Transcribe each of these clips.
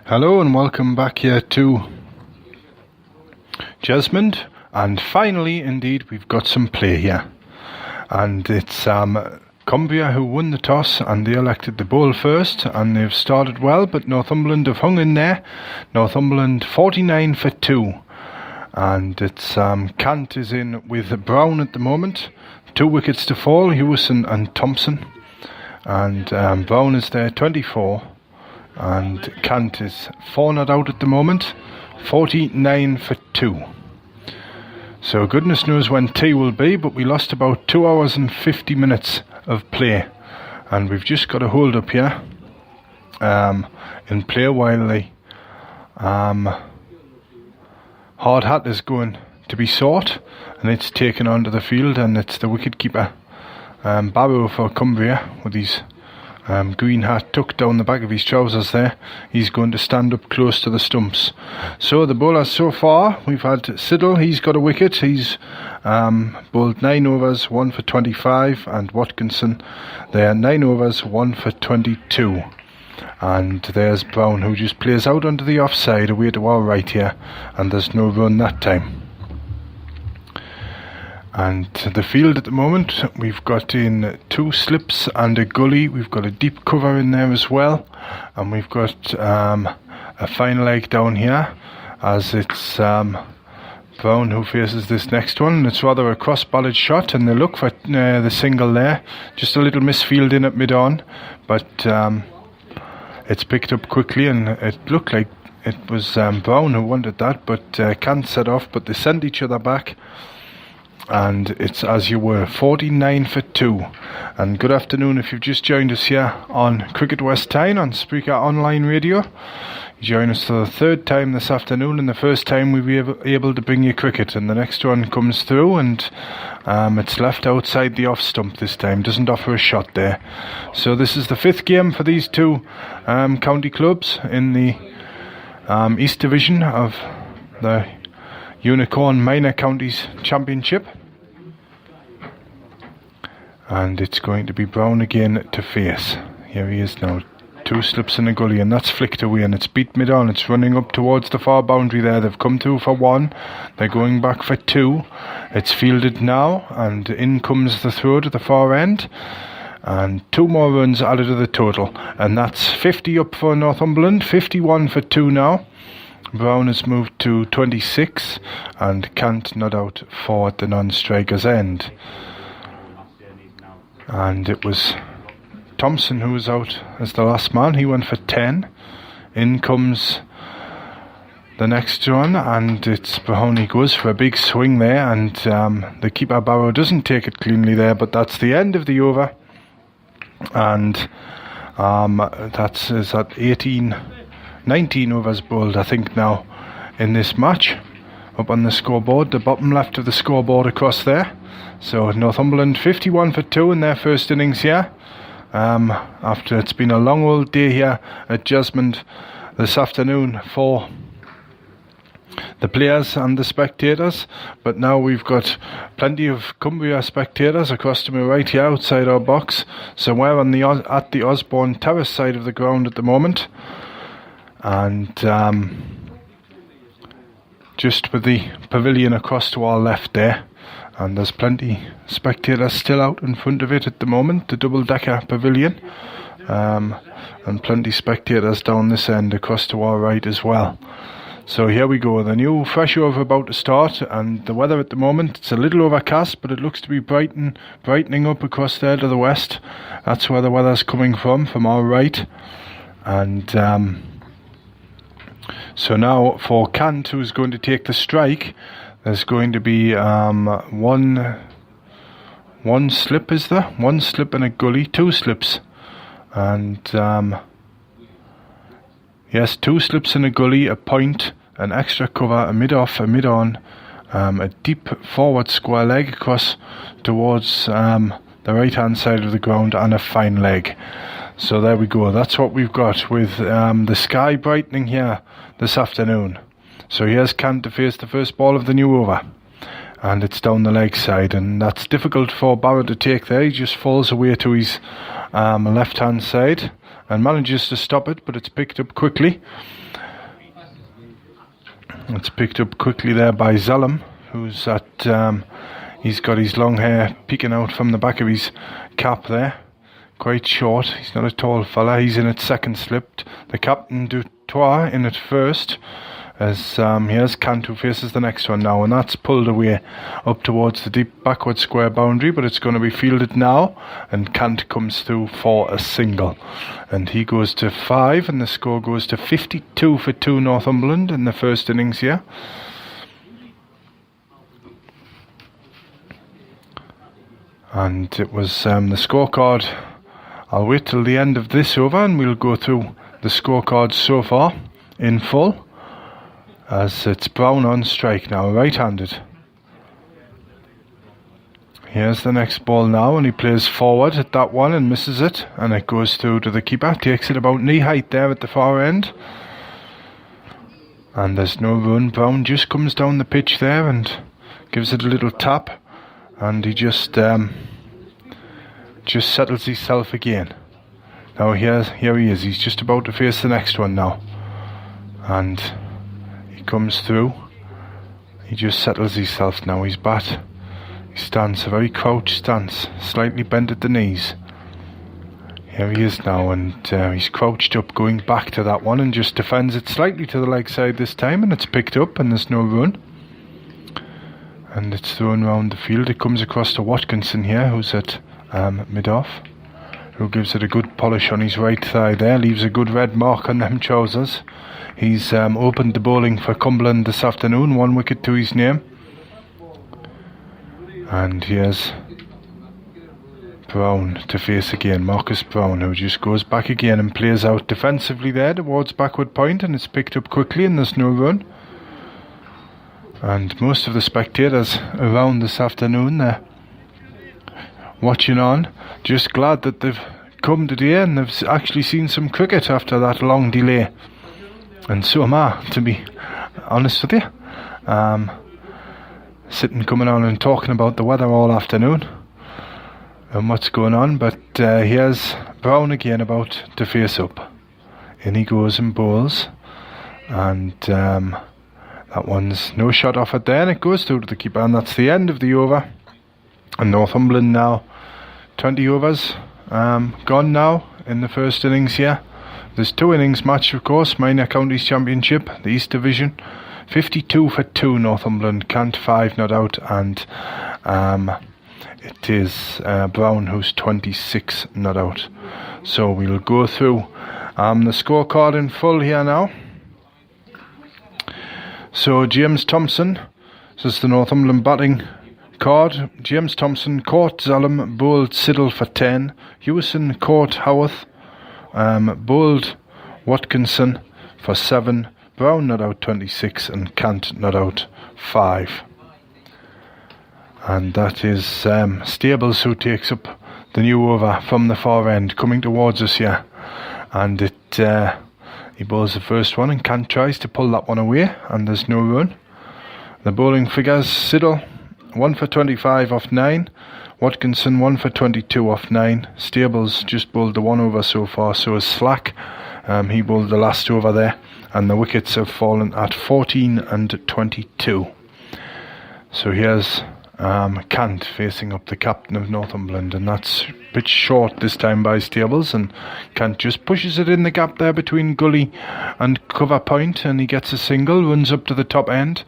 Hello and welcome back here to Jesmond, and finally indeed we've got some play here, and it's Cumbria who won the toss and they elected the bowl first, and they've started well, but Northumberland have hung in there. Northumberland 49 for 2, and it's Cant is in with Brown at the moment, 2 wickets to fall, Hewison and Thompson, and Brown is there 24. And Cant is 4 not out at the moment, 49 for 2. So goodness knows when tea will be, but we lost about 2 hours and 50 minutes of play, and we've just got a hold up here in play while the hard hat is going to be sought, and it's taken onto the field, and it's the wicket keeper Barrow for Cumbria with his green hat tucked down the back of his trousers there. He's going to stand up close to the stumps. So the bowlers so far, we've had Siddle, he's got a wicket. He's bowled 9 overs, 1 for 25, and Watkinson there 9 overs, 1 for 22. And there's Brown, who just plays out onto the offside away to our right here, and there's no run that time. And the field at the moment, we've got in 2 slips and a gully. We've got a deep cover in there as well, and we've got a fine leg down here, as it's Brown who faces this next one, and it's rather a cross-balled shot, and they look for the single there. Just a little misfield in at mid-on, but it's picked up quickly, and it looked like it was Brown who wanted that, but Cant set off, but they send each other back. And it's as you were, 49 for 2. And good afternoon if you've just joined us here on Cricket West Tyne on Spreaker Online Radio. You join us for the 3rd time this afternoon, and the first time we were able to bring you cricket, and the next one comes through, and it's left outside the off stump this time, doesn't offer a shot there. So this is the 5th game for these 2 county clubs in the East Division of the Unicorn Minor Counties Championship, and it's going to be Brown again to face. Here he is now, 2 slips in a gully, and that's flicked away, and it's beat mid on. It's running up towards the far boundary there. They've come through for 1, they're going back for 2. It's fielded now, and in comes the throw to the far end, and 2 more runs added to the total, and that's 50 up for Northumberland, 51 for 2 now. Brown has moved to 26, and Cant not out for the non-striker's end. And it was Thompson who was out as the last man. He went for 10. In comes the next one, and it's Mahoney goes for a big swing there, and the keeper Barrow doesn't take it cleanly there, but that's the end of the over. And that's is at 19 overs bowled, I think, now in this match. Up on the scoreboard, the bottom left of the scoreboard across there. So Northumberland 51 for 2 in their first innings here. After it's been a long old day here at Jesmond this afternoon for the players and the spectators, but now we've got plenty of Cumbria spectators across to my right here outside our box. So we're on at the Osborne Terrace side of the ground at the moment, and just with the pavilion across to our left there, and there's plenty spectators still out in front of it at the moment, the double-decker pavilion, and plenty spectators down this end across to our right as well. So here we go, the new fresh over about to start, and the weather at the moment, it's a little overcast, but it looks to be brightening up across there to the west. That's where the weather's coming from our right. And so now for Cant, who's going to take the strike, there's going to be one slip, is there? 1 slip and a gully, 2 slips. And yes, 2 slips in a gully, a point, an extra cover, a mid-off, a mid-on, a deep forward square leg across towards the right-hand side of the ground, and a fine leg. So there we go, that's what we've got with the sky brightening here this afternoon. So here's Cant to face the first ball of the new over, and it's down the leg side, and that's difficult for Barrow to take there. He just falls away to his left-hand side, and manages to stop it, but it's picked up quickly. It's picked up quickly there by Zalem, who's at, he's got his long hair peeking out from the back of his cap there. Quite short, he's not a tall fella, he's in its second slip. The Captain Dutoit in it first, as here's Kant who faces the next one now, and that's pulled away up towards the deep backward square boundary, but it's going to be fielded now, and Kant comes through for a single, and he goes to 5, and the score goes to 52 for 2 Northumberland in the first innings here. And it was the scorecard. I'll wait till the end of this over and we'll go through the scorecards so far in full, as it's Brown on strike now, right-handed. Here's the next ball now, and he plays forward at that one and misses it, and it goes through to the keeper. Takes it about knee height there at the far end, and there's no run. Brown just comes down the pitch there and gives it a little tap, and he just settles himself again. Now here he is. He's just about to face the next one now, and comes through. He just settles himself now. His bat, he stands a very crouched stance, slightly bent at the knees. Here he is now, and he's crouched up, going back to that one, and just defends it slightly to the leg side this time, and it's picked up, and there's no run, and it's thrown round the field. It comes across to Watkinson here, who's at mid-off, who gives it a good polish on his right thigh there, leaves a good red mark on them trousers. He's opened the bowling for Cumberland this afternoon, 1 wicket to his name. And here's Brown to face again, Marcus Brown, who just goes back again and plays out defensively there towards backward point, and it's picked up quickly and there's no run. And most of the spectators around this afternoon, they're watching on, just glad that they've come today and they've actually seen some cricket after that long delay. And so am I, to be honest with you. Sitting, coming on and talking about the weather all afternoon and what's going on. But here's Brown again about to face up. In he goes and bowls. And that one's no shot off it there, and it goes through to the keeper, and that's the end of the over. And Northumberland now 20 overs gone now in the first innings here. There's 2 innings match, of course, Minor Counties Championship, the East Division. 52 for 2 Northumberland, Kant 5 not out, and it is Brown who's 26 not out. So we'll go through the scorecard in full here now. So James Thompson, this is the Northumberland batting card. James Thompson caught Zalem, bowled Siddle for 10. Hewison caught Howarth, bowled Watkinson for 7. Brown not out 26, and Kant not out 5. And that is Stables who takes up the new over from the far end, coming towards us here. And he bowls the first one, and Kant tries to pull that one away, and there's no run. The bowling figures: Siddle 1 for 25 off 9. Watkinson 1 for 22 off 9. Stables just bowled the 1 over so far, so is Slack. He bowled the last over there, and the wickets have fallen at 14 and 22. So here's Kant facing up the captain of Northumberland, and that's a bit short this time by Stables, and Kant just pushes it in the gap there between gully and cover point, and he gets a single, runs up to the top end.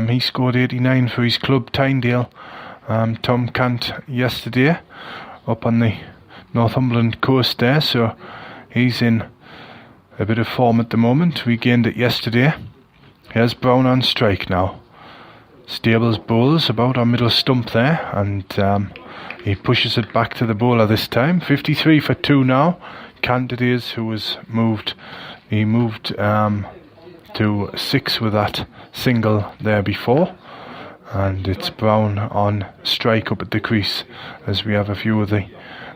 He scored 89 for his club Tynedale, Tom Kant, yesterday up on the Northumberland coast there, so he's in a bit of form at the moment. We gained it yesterday. Here's Brown on strike now. Stables bowls about our middle stump there, and he pushes it back to the bowler this time. 53 for 2 now. Kant it is, who was moved. He moved to 6 with that single there before, and it's Brown on strike up at the crease, as we have a few of the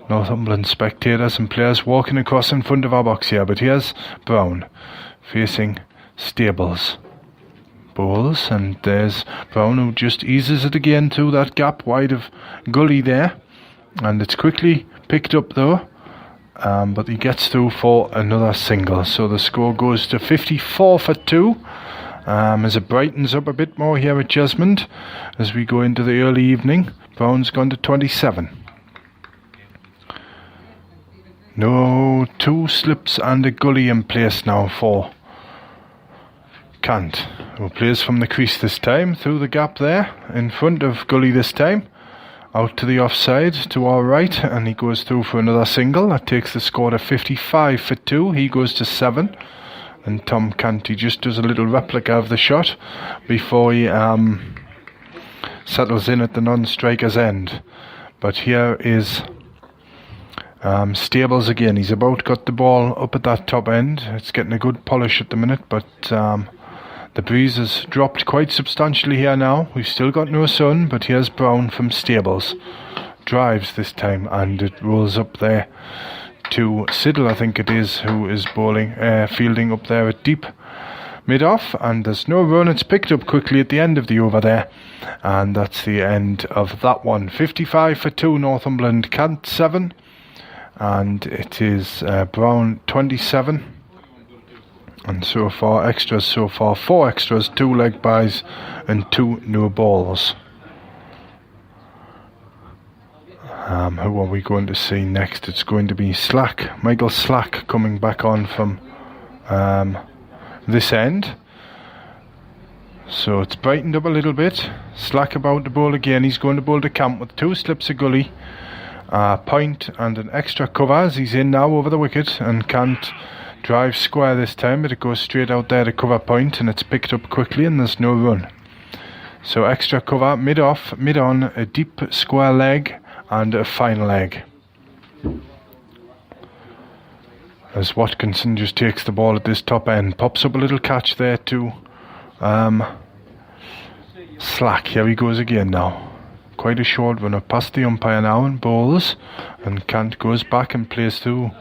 Northumberland spectators and players walking across in front of our box here. But here's Brown facing Stables. Bowls, and there's Brown, who just eases it again through that gap wide of gully there, and it's quickly picked up though but he gets through for another single. So the score goes to 54 for 2. As it brightens up a bit more here at Jesmond as we go into the early evening. Brown's gone to 27. No, 2 slips and a gully in place now for Cant, who plays from the crease this time, through the gap there, in front of Gully this time, out to the offside to our right, and he goes through for another single. That takes the score to 55 for 2. He goes to 7. And Tom Canty just does a little replica of the shot before he settles in at the non-striker's end. But here is Stables again. He's about got the ball up at that top end. It's getting a good polish at the minute, but the breeze has dropped quite substantially here now. We've still got no sun, but here's Brown from Stables. Drives this time, and it rolls up there to Siddle, I think it is, who is fielding up there at deep mid-off, and there's no run. It's picked up quickly at the end of the over there, and that's the end of that one. 55 for 2, Northumberland, Cant 7, and it is Brown 27. And so far, extras so far, 4 extras, 2 leg byes and 2 no balls. Who are we going to see next? It's going to be Slack, Michael Slack, coming back on from this end. So it's brightened up a little bit. Slack about to bowl again. He's going to bowl to Camp with 2 slips of gully, point and an extra cover as he's in now over the wicket, and can't drive square this time, but it goes straight out there to cover point, and it's picked up quickly and there's no run. So extra cover, mid-off, mid-on, a deep square leg and a fine leg. As Watkinson just takes the ball at this top end, pops up a little catch there to Slack. Here he goes again now. Quite a short runner past the umpire now and bowls, and Cant goes back and plays through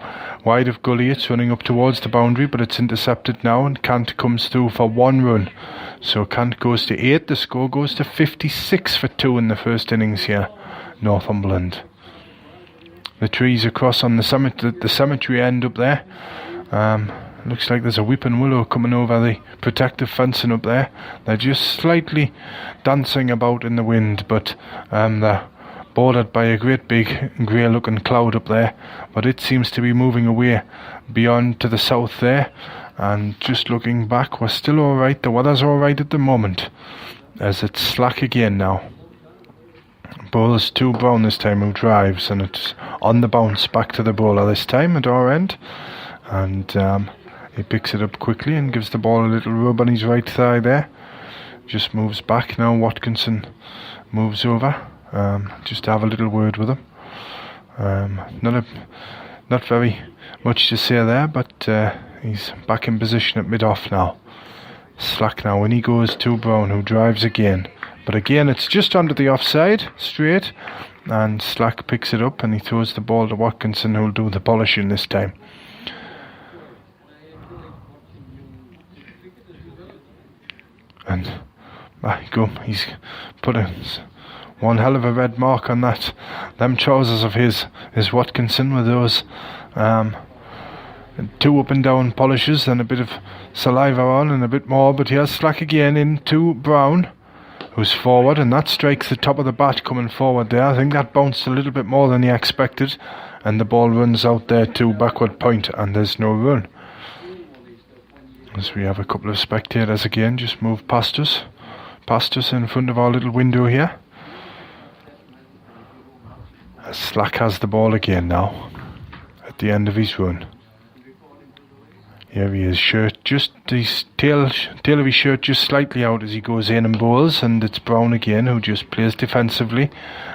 wide of Gully. It's running up towards the boundary, but it's intercepted now, and Cant comes through for 1 run. So Cant goes to 8. The score goes to 56 for 2 in the first innings here, Northumberland. The trees across on the cemetery end up there. Looks like there's a weeping willow coming over the protective fencing up there. They're just slightly dancing about in the wind, but they're bordered by a great big grey looking cloud up there, but it seems to be moving away beyond to the south there. And just looking back, we're still alright. The weather's alright at the moment, as it's Slack again now. Bowls to Brown this time, who drives, and it's on the bounce back to the bowler this time at our end, and he picks it up quickly and gives the ball a little rub on his right thigh there. Just moves back now. Watkinson moves over just to have a little word with him. Not very much to say there, but he's back in position at mid-off now. Slack now, when he goes to Brown, who drives again. But again, it's just under the offside, straight, and Slack picks it up and he throws the ball to Watkinson, who'll do the polishing this time. And by gum, he's put one hell of a red mark on them trousers of his Watkinson, with those 2 up and down polishes and a bit of saliva on and a bit more. But here's Slack again into Brown, who's forward, and that strikes the top of the bat coming forward there. I think that bounced a little bit more than he expected, and the ball runs out there to backward point, and there's no run. As we have a couple of spectators again just move past us in front of our little window here. Slack has the ball again now at the end of his run. Here he is, his tail of his shirt just slightly out as he goes in and bowls, and it's Brown again, who just plays defensively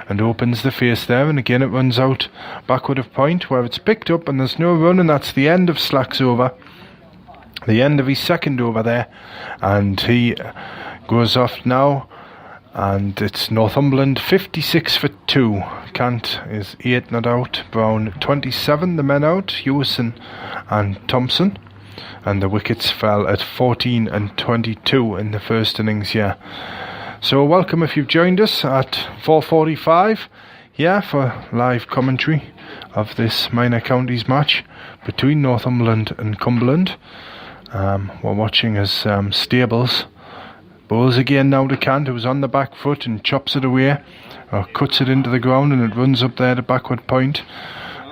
and opens the face there, and again it runs out backward of point where it's picked up, and there's no run, and that's the end of Slack's over. The end of his second over there, and he goes off now, and it's Northumberland 56 for 2. Cant is 8 not out, Brown 27, the men out, Hewison and Thompson, and the wickets fell at 14 and 22 in the first innings here. So welcome if you've joined us at 4:45 here for live commentary of this minor counties match between Northumberland and Cumberland. We're watching as Stables bowls again now to Cant, who's on the back foot and chops it away, or cuts it into the ground, and it runs up there to backward point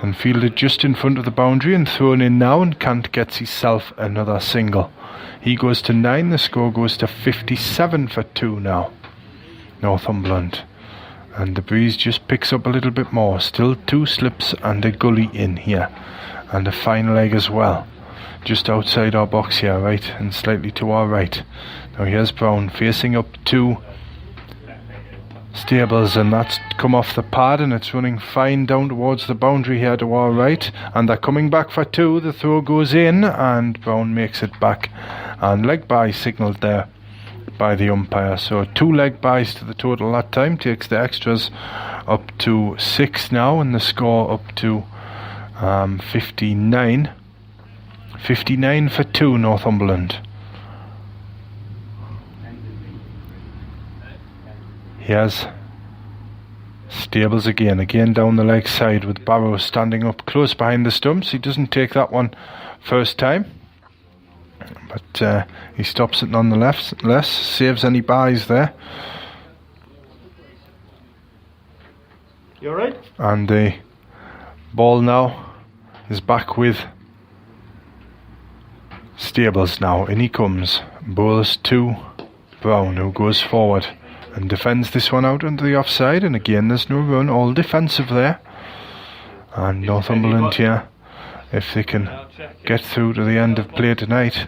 and fielded just in front of the boundary and thrown in now, and Cant gets himself another single. He goes to 9, the score goes to 57 for 2 now, Northumberland. And the breeze just picks up a little bit more. Still 2 slips and a gully in here, and a fine leg as well, just outside our box here, right, and slightly to our right. Now here's Brown facing up to Stables, and that's come off the pad, and it's running fine down towards the boundary here to our right, and they're coming back for 2. The throw goes in and Brown makes it back, and leg bye signalled there by the umpire. So 2 leg byes to the total that time, takes the extras up to 6 now, and the score up to 59 for 2 Northumberland. Here's Stables again down the leg side, with Barrow standing up close behind the stumps. He doesn't take that one first time, but he stops it nonetheless, saves any byes there. You alright? And the ball now is back with Stables now. In he comes, bowls to Brown, who goes forward and defends this one out under the offside, and again there's no run, all defensive there. And Northumberland here, if they can get through to the end of play tonight,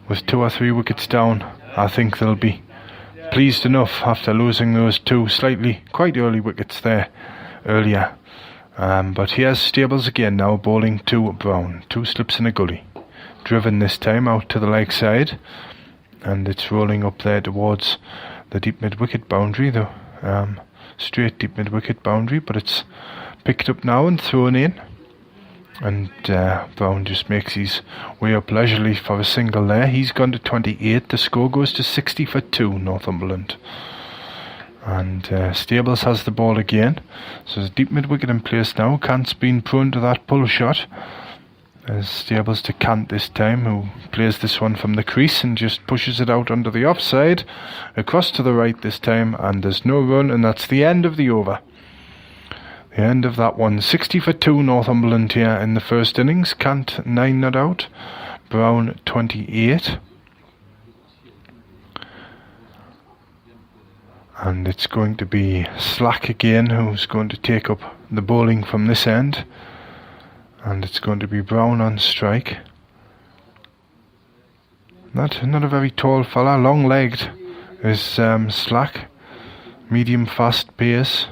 with 2 or 3 wickets down, I think they'll be pleased enough after losing those 2 slightly quite early wickets there earlier. But here's Stables again now, bowling to Brown. 2 slips and a gully, driven this time out to the leg side, and it's rolling up there towards the deep mid-wicket boundary, the straight deep mid-wicket boundary, but it's picked up now and thrown in, and Brown just makes his way up leisurely for a single there. He's gone to 28, the score goes to 60 for 2 Northumberland. And Stables has the ball again, so there's deep mid-wicket in place now. Cant's been prone to that pull shot, as Stables to Cant this time, who plays this one from the crease and just pushes it out under the offside, across to the right this time, and there's no run, and that's the end of the over. The end of that one. 60 for 2 Northumberland here in the first innings. Cant 9 not out, Brown 28. And it's going to be Slack again who's going to take up the bowling from this end. And it's going to be Brown on strike. Not a very tall fella, long-legged is Slack. Medium fast pace,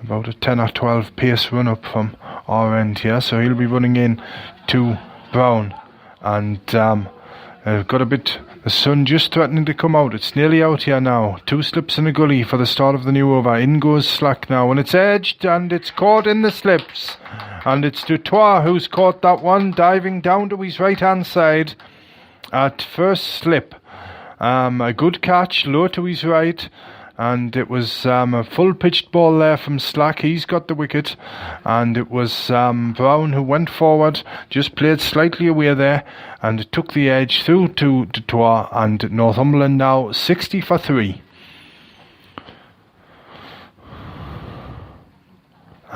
about a 10 or 12 pace run up from our end here. So he'll be running in to Brown. And got a bit, the sun just threatening to come out. It's nearly out here now. 2 slips and a gully for the start of the new over. In goes Slack now, and it's edged, and it's caught in the slips. And it's Dutoit who's caught that one, diving down to his right hand side at first slip. A good catch, low to his right, and it was a full pitched ball there from Slack. He's got the wicket, and it was Brown who went forward, just played slightly away there, and took the edge through to Dutoit, and Northumberland now 60 for 3.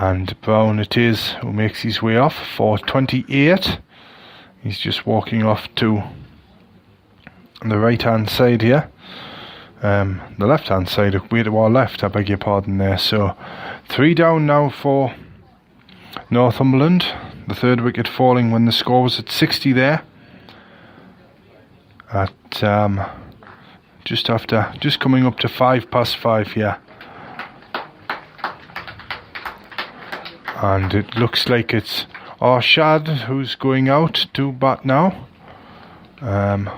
And Brown it is who makes his way off for 28. He's just walking off to the right hand side here. The left hand side, way to our left, I beg your pardon there. So 3 down now for Northumberland. The 3rd wicket falling when the score was at 60 there. At just coming up to 5:05 here. And it looks like it's Arshad who's going out to bat now. Can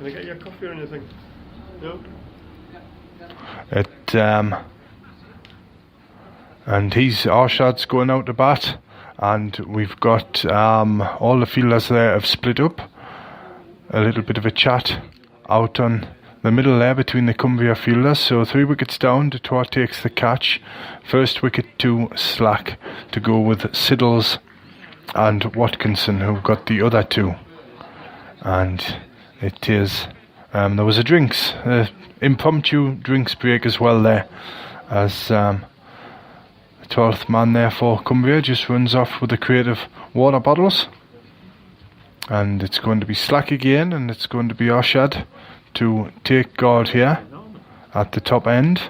I get your coffee or anything? No? And Arshad's going out to bat, and we've got all the fielders there have split up. A little bit of a chat out on the middle there between the Cumbria fielders. So 3 wickets down, Dutoit takes the catch. First wicket to Slack to go with Siddles and Watkinson, who got the other 2. And it is there was a impromptu drinks break as well there, as the 12th man there for Cumbria just runs off with the crate of water bottles. And it's going to be Slack again, and it's going to be Arshad to take guard here at the top end.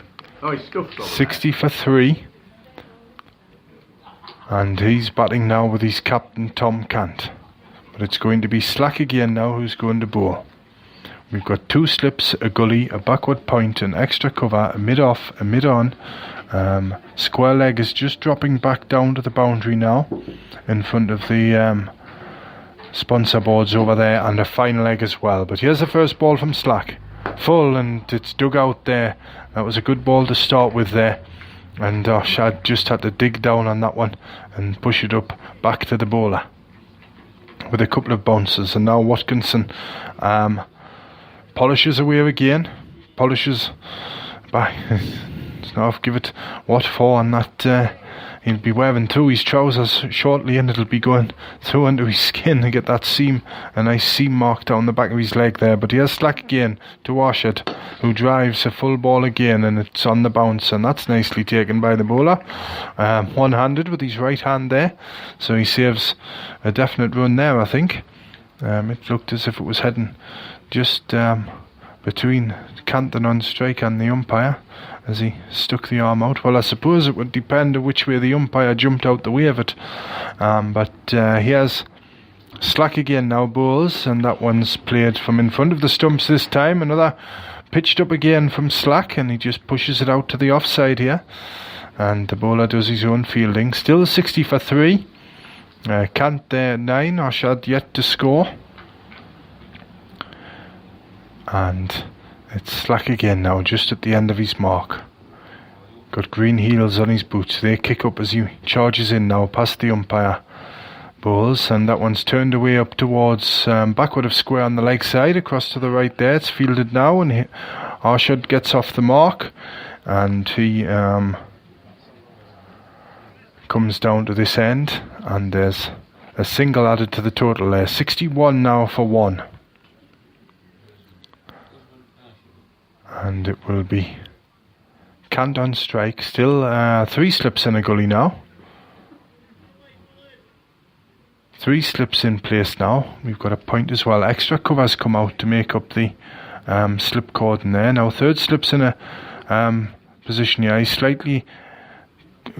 Oh, he's scuffed 60 for 3. And he's batting now with his captain Tom Cant. But it's going to be Slack again now who's going to bowl. We've got 2 slips, a gully, a backward point, an extra cover, a mid-off, a mid-on. Square leg is just dropping back down to the boundary now in front of the sponsor boards over there, and a fine leg as well. But here's the first ball from Slack. Full, and it's dug out there. That was a good ball to start with there. And Arshad just had to dig down on that one and push it up back to the bowler with a couple of bounces. And now Watkinson polishes away again. Polishes by. Now give it what for, and that he'll be wearing through his trousers shortly, and it'll be going through into his skin to get that seam, a nice seam mark down the back of his leg there. But he has Slack again to Arshad, who drives a full ball again, and it's on the bounce, and that's nicely taken by the bowler, one-handed with his right hand there, so he saves a definite run there. I think it looked as if it was heading just between Cant and on strike and the umpire as he stuck the arm out. Well, I suppose it would depend on which way the umpire jumped out the way of it. But here's Slack again now bowls, and that one's played from in front of the stumps this time. Another pitched up again from Slack, and he just pushes it out to the offside here. And the bowler does his own fielding. Still 60 for 3. Cant there 9. Arshad yet to score. And it's Slack again now, just at the end of his mark. Got green heels on his boots. They kick up as he charges in now past the umpire. Bowls, and that one's turned away up towards backward of square on the leg side, across to the right there. It's fielded now, and Arshad gets off the mark, and he comes down to this end, and there's a single added to the total there. 61 now for 1. And it will be Cant on strike. Still 3 slips in a gully now. 3 slips in place now. We've got a point as well. Extra covers come out to make up the slip cordon there. Now 3rd slip's in a position here. He's slightly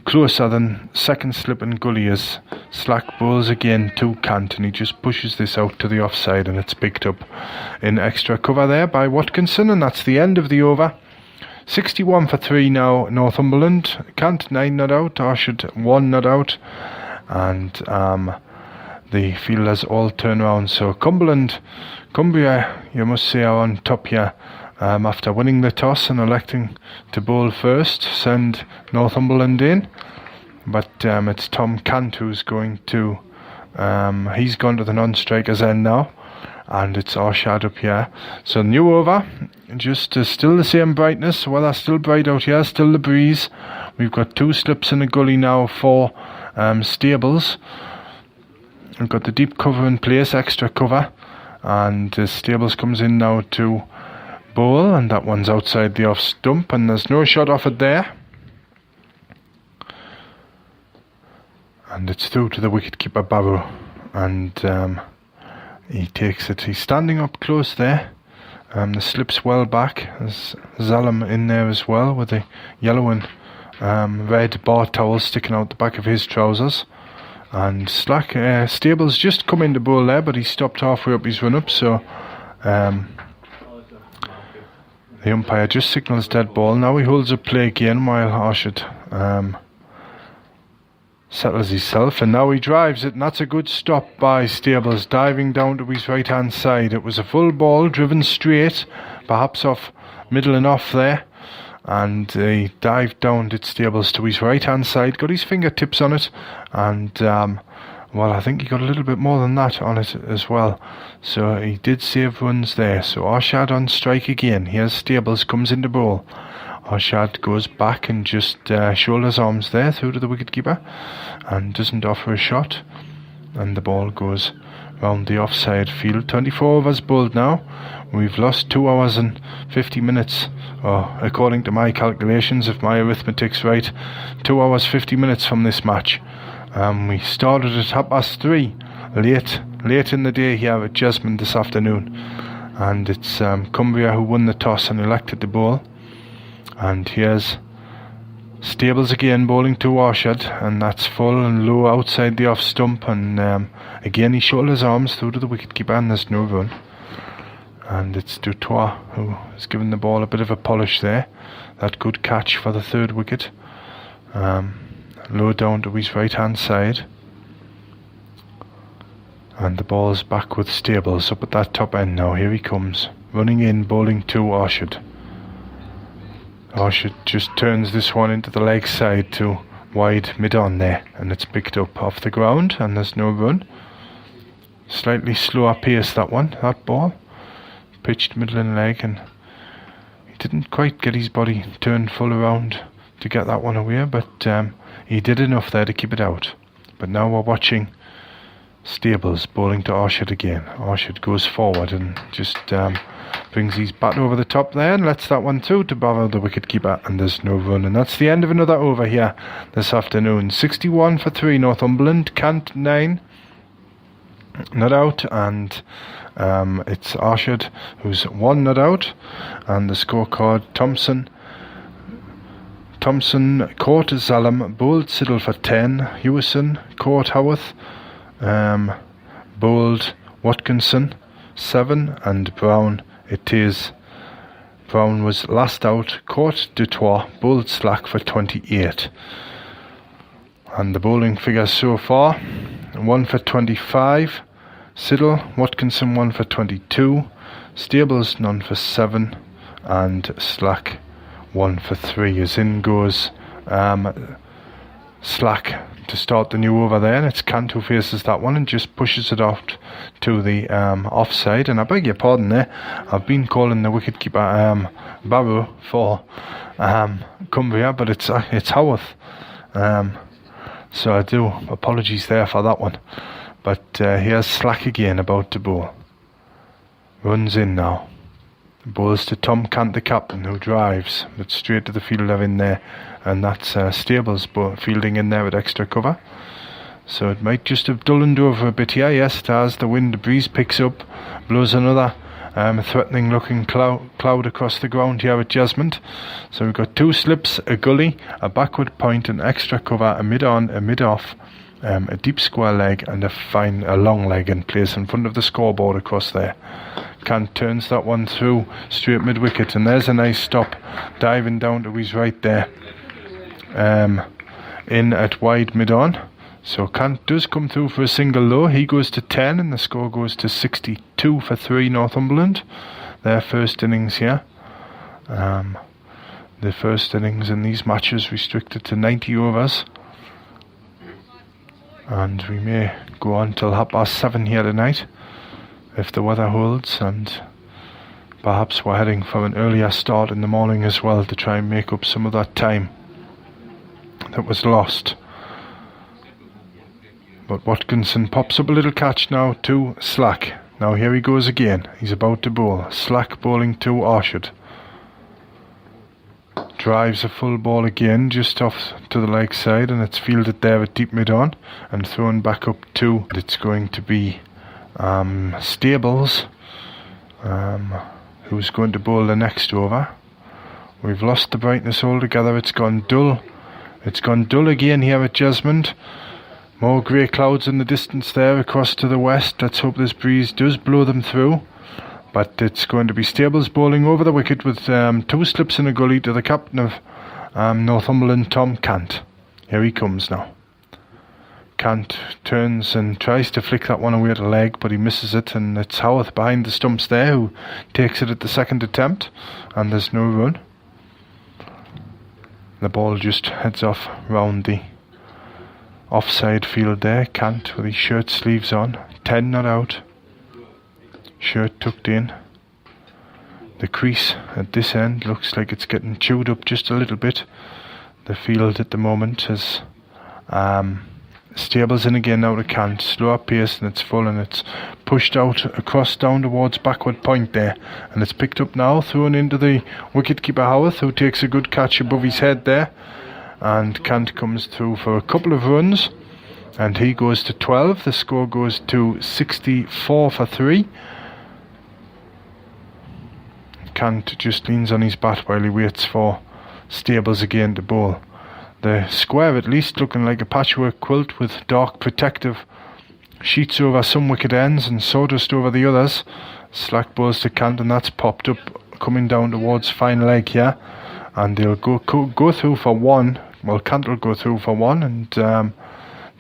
closer than 2nd slip and gully as Slack bowls again to Cant, and he just pushes this out to the offside, and it's picked up in extra cover there by Watkinson, and that's the end of the over. 61 for 3 now, Northumberland. Cant 9 not out, Arshad 1 not out, and the fielders all turn around. So Cumbria, you must say, are on top here. After winning the toss and electing to bowl first, send Northumberland in. But it's Tom Cant who's going to... he's gone to the non-strikers end now. And it's Arshad up here. So new over. Just still the same brightness. Weather still bright out here. Still the breeze. We've got 2 slips in a gully now for Stables. We've got the deep cover in place. Extra cover. And Stables comes in now to... bowl, and that one's outside the off stump, and there's no shot offered there, and it's through to the wicketkeeper Barrow, and he takes it. He's standing up close there. The slip's well back. There's Zalam in there as well with the yellow and red bar towel sticking out the back of his trousers. And Slack Stables just come in to bowl there, but he stopped halfway up his run up, so the umpire just signals dead ball. Now he holds up play again while Arshad settles himself, and now he drives it, and that's a good stop by Stables, diving down to his right hand side. It was a full ball driven straight, perhaps off middle and off there, and he dived down, did Stables, to his right hand side, got his fingertips on it, and Well, I think he got a little bit more than that on it as well. So he did save runs there. So Arshad on strike again. Here's Stables, comes into bowl. Arshad goes back and just shoulders arms there through to the wicketkeeper and doesn't offer a shot. And the ball goes round the offside field. 24 overs bowled now. We've lost 2 hours and 50 minutes, or according to my calculations, if my arithmetic's right, 2 hours 50 minutes from this match. We started at 3:30, late in the day here at Jesmond this afternoon, and it's Cumbria who won the toss and elected to bowl. And here's Stables again bowling to Arshad, and that's full and low outside the off stump, and again he shoulders arms through to the wicketkeeper and there's no run. And it's Dutoit who has given the ball a bit of a polish there. That good catch for the 3rd wicket. Low down to his right hand side, and the ball's back with Stables up at that top end now. Here he comes, running in, bowling to Arshad. Arshad just turns this one into the leg side to wide mid-on there, and it's picked up off the ground and there's no run. Slightly slower pace that one, that ball. Pitched middle and leg, and he didn't quite get his body turned full around to get that one away, but he did enough there to keep it out. But now we're watching Stables bowling to Arshad again. Arshad goes forward and just brings his bat over the top there and lets that one through to bother the wicketkeeper, and there's no run. And that's the end of another over here this afternoon. 61 for 3 Northumberland, Cant 9, not out, and it's Arshad who's 1 not out. And the scorecard: Thompson caught Zalem, bowled Siddle for 10, Hewison caught Howarth, bowled Watkinson 7, and Brown, Brown was last out, caught Dutoit, bowled Slack for 28. And the bowling figures so far: 1 for 25, Siddle, Watkinson 1 for 22, Stables none for 7, and Slack 1 for 3. As in goes Slack to start the new over there, and it's Cant who faces that one and just pushes it out to the offside. And I beg your pardon there, I've been calling the wicketkeeper Barrow for Cumbria, but it's Howarth. So I do apologies there for that one. But here's Slack again, about to bowl. Runs in now. Bowls to Tom Cant, the captain, who drives, but straight to the fielder in there. And that's Stables fielding in there with extra cover. So it might just have dullened over a bit here. Yes, it has. The wind breeze picks up, blows another threatening looking cloud across the ground here at Jesmond. So we've got 2 slips, a gully, a backward point, an extra cover, a mid-on, a mid-off, a deep square leg, and a long leg in place in front of the scoreboard across there. Cant turns that one through straight mid-wicket, and there's a nice stop, diving down to his right there, in at wide mid-on. So Cant does come through for a single low. He goes to 10, and the score goes to 62 for 3 Northumberland. Their first innings here. The first innings in these matches restricted to 90 overs. And we may go on till 7:30 here tonight, if the weather holds, and perhaps we're heading for an earlier start in the morning as well to try and make up some of that time that was lost. But Watkinson pops up a little catch now to Slack. Now here he goes again. He's about to bowl. Slack bowling to Arshad. Drives a full ball again, just off to the leg side, and it's fielded there at deep mid-on and thrown back up to, it's going to be Stables, who's going to bowl the next over. We've lost the brightness altogether. It's gone dull. It's gone dull again here at Jesmond. More grey clouds in the distance there across to the west. Let's hope this breeze does blow them through. But it's going to be Stables bowling over the wicket with 2 slips and a gully to the captain of Northumberland, Tom Cant. Here he comes now. Cant turns and tries to flick that one away at the leg, but he misses it, and it's Howarth behind the stumps there who takes it at the second attempt, and there's no run. The ball just heads off round the offside field there. Kant with his shirt sleeves on. 10 not out. Shirt tucked in. The crease at this end looks like it's getting chewed up just a little bit. The field at the moment has Stables in again now to Kant. Slower pace and it's full and it's pushed out across down towards backward point there. And it's picked up now, thrown into the wicketkeeper Howarth, who takes a good catch above his head there. And Kant comes through for a couple of runs. And he goes to 12. The score goes to 64 for 3. Kant just leans on his bat while he waits for Stables again to bowl. The square at least looking like a patchwork quilt with dark protective sheets over some wicket ends and sawdust over the others. Slack balls to Kant and that's popped up coming down towards fine leg here. And they'll go through for one. Well, Kant will go through for one and the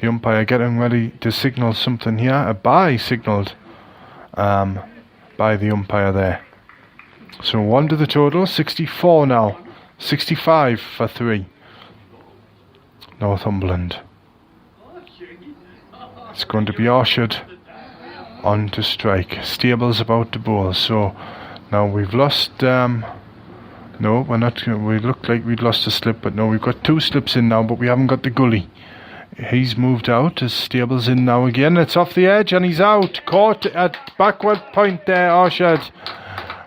umpire getting ready to signal something here. A bye signalled by the umpire there. So 1 to the total, 64 now. 65 for 3. Northumberland. It's going to be Orchard on to strike. Stables about to bowl. So now we've lost... no, we're not. We looked like we'd lost a slip, but no, we've got 2 slips in now, but we haven't got the gully. He's moved out as Stables in now again. It's off the edge and he's out. Caught at backward point there, Orchard.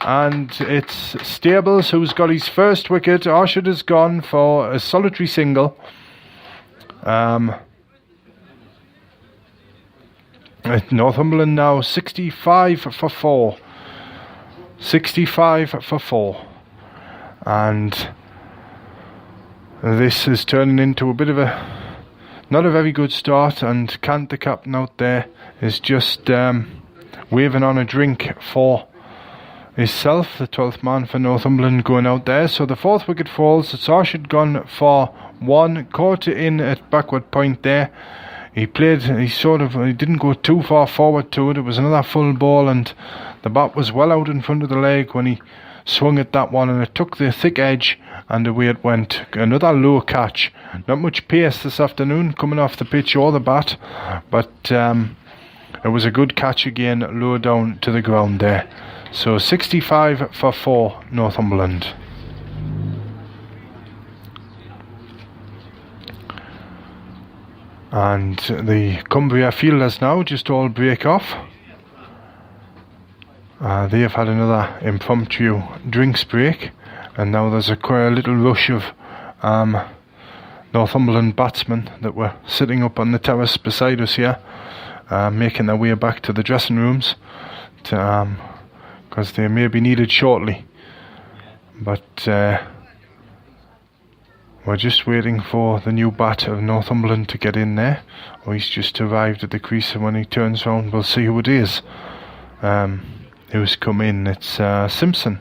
And it's Stables who's got his first wicket. Orchard has gone for a solitary single. At Northumberland now 65 for 4. 65 for 4. And this is turning into a bit of a not a very good start, and Kant, the captain out there, is just waving on a drink for himself, the 12th man for Northumberland going out there. So the 4th wicket falls. It's Orchard gone for 1, caught in at backward point there. He didn't go too far forward to it. It was another full ball and the bat was well out in front of the leg when he swung at that one, and it took the thick edge and away it went. Another low catch. Not much pace this afternoon coming off the pitch or the bat, but it was a good catch again, low down to the ground there. So 65 for 4 Northumberland. And the Cumbria fielders now just all break off. They have had another impromptu drinks break, and now there's a little rush of Northumberland batsmen that were sitting up on the terrace beside us here, making their way back to the dressing rooms, because they may be needed shortly. But we're just waiting for the new bat of Northumberland to get in there. Oh, he's just arrived at the crease, and when he turns round we'll see who it is. Who's come in? It's Simpson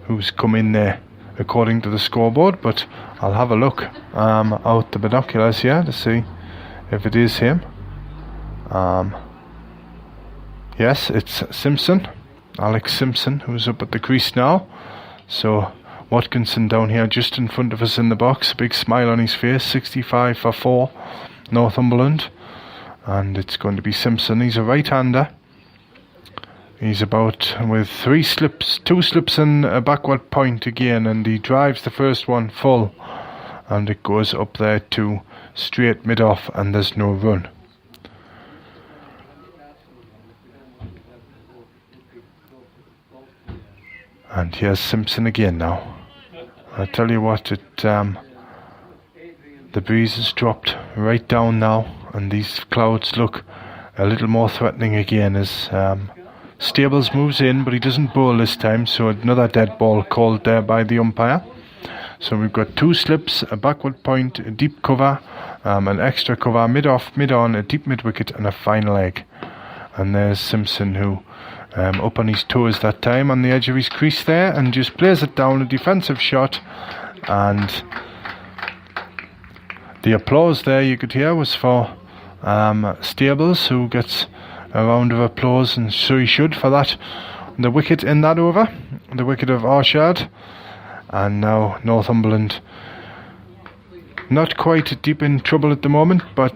who's come in there according to the scoreboard, but I'll have a look out the binoculars here to see if it is him. Yes, it's Simpson, Alex Simpson, who's up at the crease now. So Watkinson down here just in front of us in the box, a big smile on his face. 65 for 4 Northumberland, and it's going to be Simpson. He's a right-hander. He's about with 2 slips and a backward point again, and he drives the first one full, and it goes up there to straight mid-off, and there's no run. And here's Simpson again now. I tell you what, the breeze has dropped right down now, and these clouds look a little more threatening again as Stables moves in, but he doesn't bowl this time, so another dead ball called there by the umpire. So we've got 2 slips, a backward point, a deep cover, an extra cover, mid-off, mid-on, a deep mid-wicket and a fine leg. And there's Simpson, who up on his toes that time on the edge of his crease there, and just plays it down, a defensive shot. And the applause there you could hear was for Stables, who gets a round of applause, and so he should for that. The wicket in that over, the wicket of Orchard. And now Northumberland not quite deep in trouble at the moment, but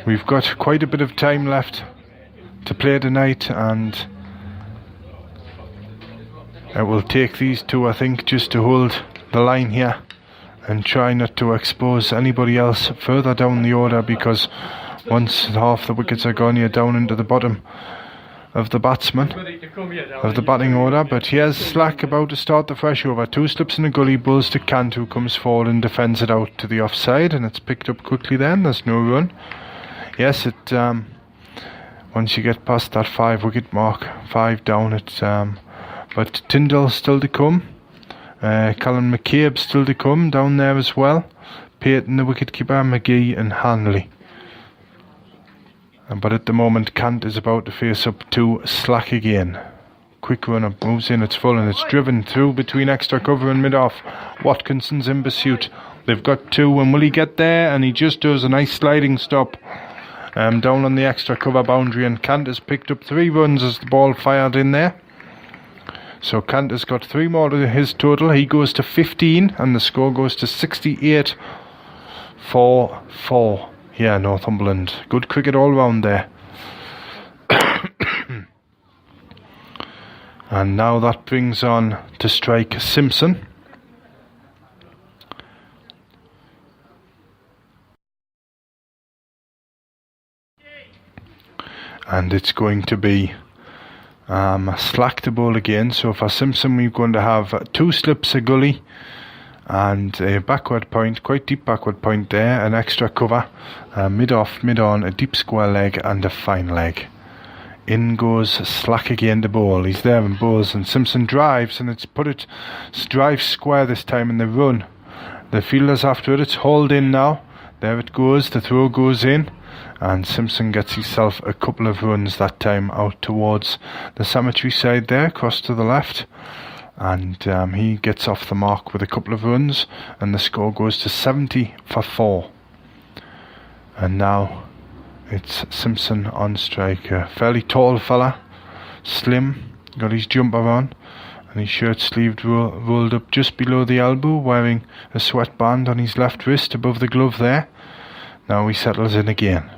we've got quite a bit of time left to play tonight, and it will take these two, I think, just to hold the line here and try not to expose anybody else further down the order, because once half the wickets are gone, you're down into the bottom of the batsman of the batting order. But here's Slack about to start the fresh over. 2 slips in a gully, bowls to Kant, who comes forward and defends it out to the offside, and it's picked up quickly then. There's no run. Yes, it once you get past that 5 wicket mark, 5 down, but Tyndall still to come, Callum McCabe still to come down there as well, Peyton the wicketkeeper, McGee and Hanley. But at the moment, Kant is about to face up to Slack again. Quick run up, moves in, it's full, and it's driven through between extra cover and mid-off. Watkinson's in pursuit. They've got 2, and will he get there? And he just does a nice sliding stop down on the extra cover boundary, and Kant has picked up 3 runs as the ball fired in there. So Kant has got 3 more to his total. He goes to 15, and the score goes to 68 for 4. Yeah, Northumberland. Good cricket all round there. And now that brings on to strike Simpson. And it's going to be Slack to bowl again. So for Simpson, we're going to have 2 slips a gully and a backward point, quite deep backward point there, an extra cover, mid-off, mid-on, a deep square leg and a fine leg. In goes Slack again to bowl. He's there and bowls, and Simpson drives, and it's drives square this time in the run. The fielder's after it, it's hauled in now. There it goes, the throw goes in, and Simpson gets himself a couple of runs that time out towards the cemetery side there, across to the left. And he gets off the mark with a couple of runs, and the score goes to 70 for 4. And now it's Simpson on strike. A fairly tall fella, slim, got his jumper on, and his shirt sleeve rolled up just below the elbow, wearing a sweatband on his left wrist above the glove there. Now he settles in again.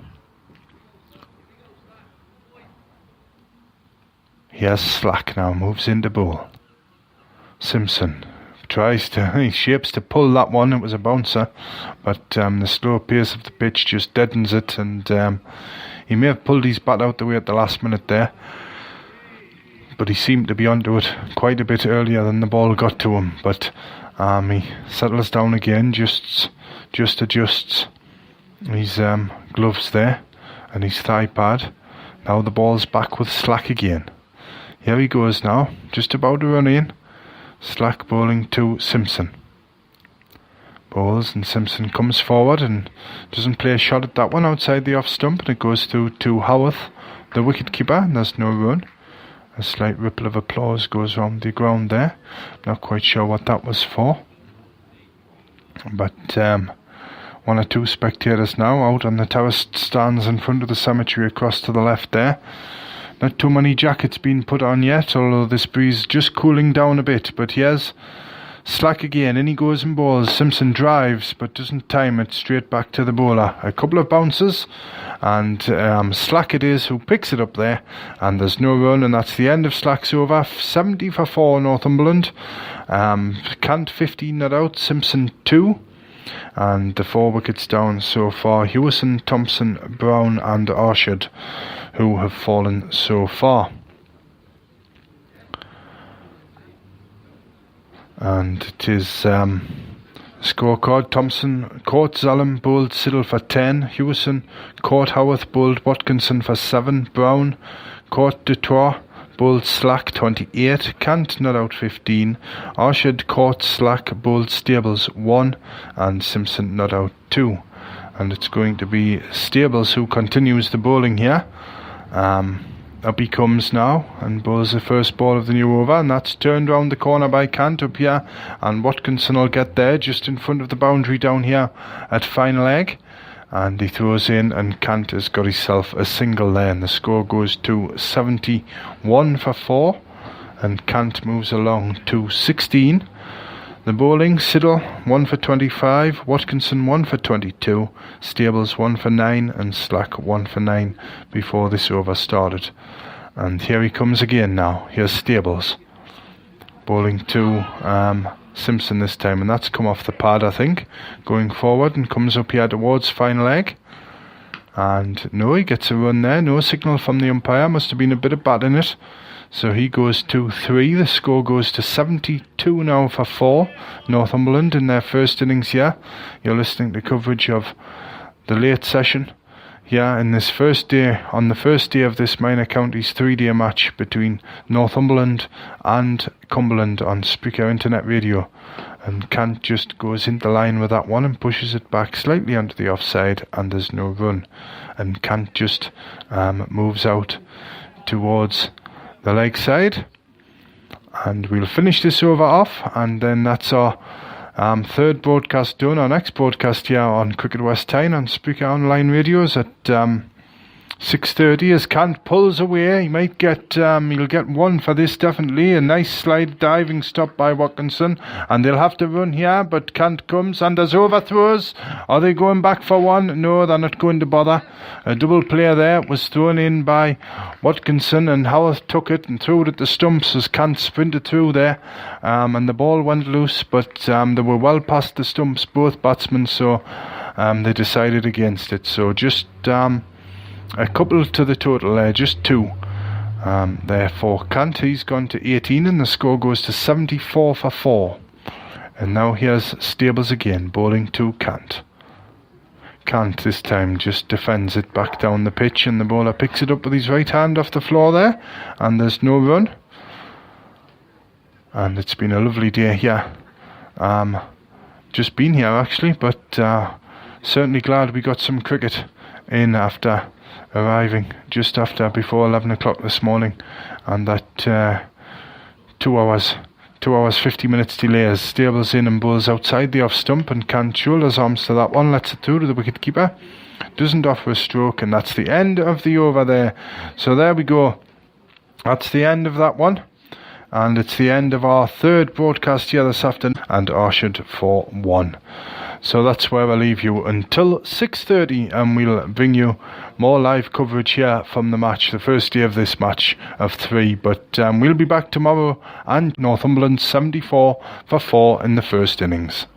Here's Slack now, moves into bowl. Simpson he shapes to pull that one. It was a bouncer, but the slow pace of the pitch just deadens it, and he may have pulled his bat out the way at the last minute there, but he seemed to be onto it quite a bit earlier than the ball got to him. But he settles down again, just adjusts his gloves there and his thigh pad. Now the ball's back with Slack again. Here he goes now, just about to run in. Slack bowling to Simpson. Bowls, and Simpson comes forward and doesn't play a shot at that one outside the off stump, and it goes through to Howarth, the wicket-keeper, and there's no run. A slight ripple of applause goes round the ground there. Not quite sure what that was for. But 1 or 2 spectators now out on the terraced stands in front of the cemetery across to the left there. Not too many jackets being put on yet, although this breeze is just cooling down a bit. But here's Slack again, in he goes and bowls. Simpson drives, but doesn't time it, straight back to the bowler. A couple of bounces, and Slack it is who picks it up there, and there's no run, and that's the end of Slack's over. 70 for 4 Northumberland. Kant 15 not out, Simpson 2. And the 4 wickets down so far, Hewison, Thompson, Brown and Arshad, who have fallen so far. And it is scorecard. Thompson caught Zalem, bowled Siddle for 10. Hewison caught Howarth, bowled Watkinson for 7. Brown caught Dutoit, bowled Slack 28. Kant not out 15. Arshad caught Slack, bowled Stables 1. And Simpson not out 2. And it's going to be Stables who continues the bowling here. Up he comes now and bowls the first ball of the new over, and that's turned round the corner by Kant up here, and Watkinson will get there just in front of the boundary down here at final leg, and he throws in, and Kant has got himself a single there, and the score goes to 71 for 4, and Kant moves along to 16. The bowling, Siddle 1 for 25, Watkinson 1 for 22, Stables 1 for 9 and Slack 1 for 9 before this over started. And here he comes again now. Here's Stables bowling to Simpson this time, and that's come off the pad I think, going forward, and comes up here towards final leg. And no, he gets a run there, no signal from the umpire, must have been a bit of bat in it. So he goes to 3. The score goes to 72 now for 4. Northumberland in their first innings here. You're listening to coverage of the late session here in this first day, on the first day of this Minor Counties 3-day match between Northumberland and Cumberland on Spreaker Internet Radio. And Kant just goes into line with that one and pushes it back slightly onto the offside, and there's no run. And Kant just moves out towards the leg side, and we'll finish this over off, and then that's our third broadcast done. Our next broadcast here on Cricket West Tyne on Spreaker Online Radios at 6:30 as Kant pulls away. He might get he'll get one for this definitely. A nice slide diving stop by Watkinson, and they'll have to run here, but Kant comes and there's overthrows. Are they going back for one? No, they're not going to bother. A double play there was thrown in by Watkinson, and Howarth took it and threw it at the stumps as Kant sprinted through there, and the ball went loose, but they were well past the stumps, both batsmen, so they decided against it. So just a couple to the total there, just 2. Therefore, Kant, he's gone to 18, and the score goes to 74 for 4. And now here's Stables again, bowling to Kant. Kant this time just defends it back down the pitch, and the bowler picks it up with his right hand off the floor there, and there's no run. And it's been a lovely day here. Just been here actually, but certainly glad we got some cricket in after arriving just before 11 o'clock this morning, and that 2 hours 50 minutes delay as Stables in and bowls outside the off stump, and Kant shoulders arms to that one, lets it through to the wicket keeper, doesn't offer a stroke, and that's the end of the over there. So there we go, that's the end of that one, and it's the end of our third broadcast here this afternoon, and Orchard for 1. So that's where I'll leave you until 6:30, and we'll bring you more live coverage here from the match, the first day of this match of 3. But we'll be back tomorrow, and Northumberland 74 for 4 in the first innings.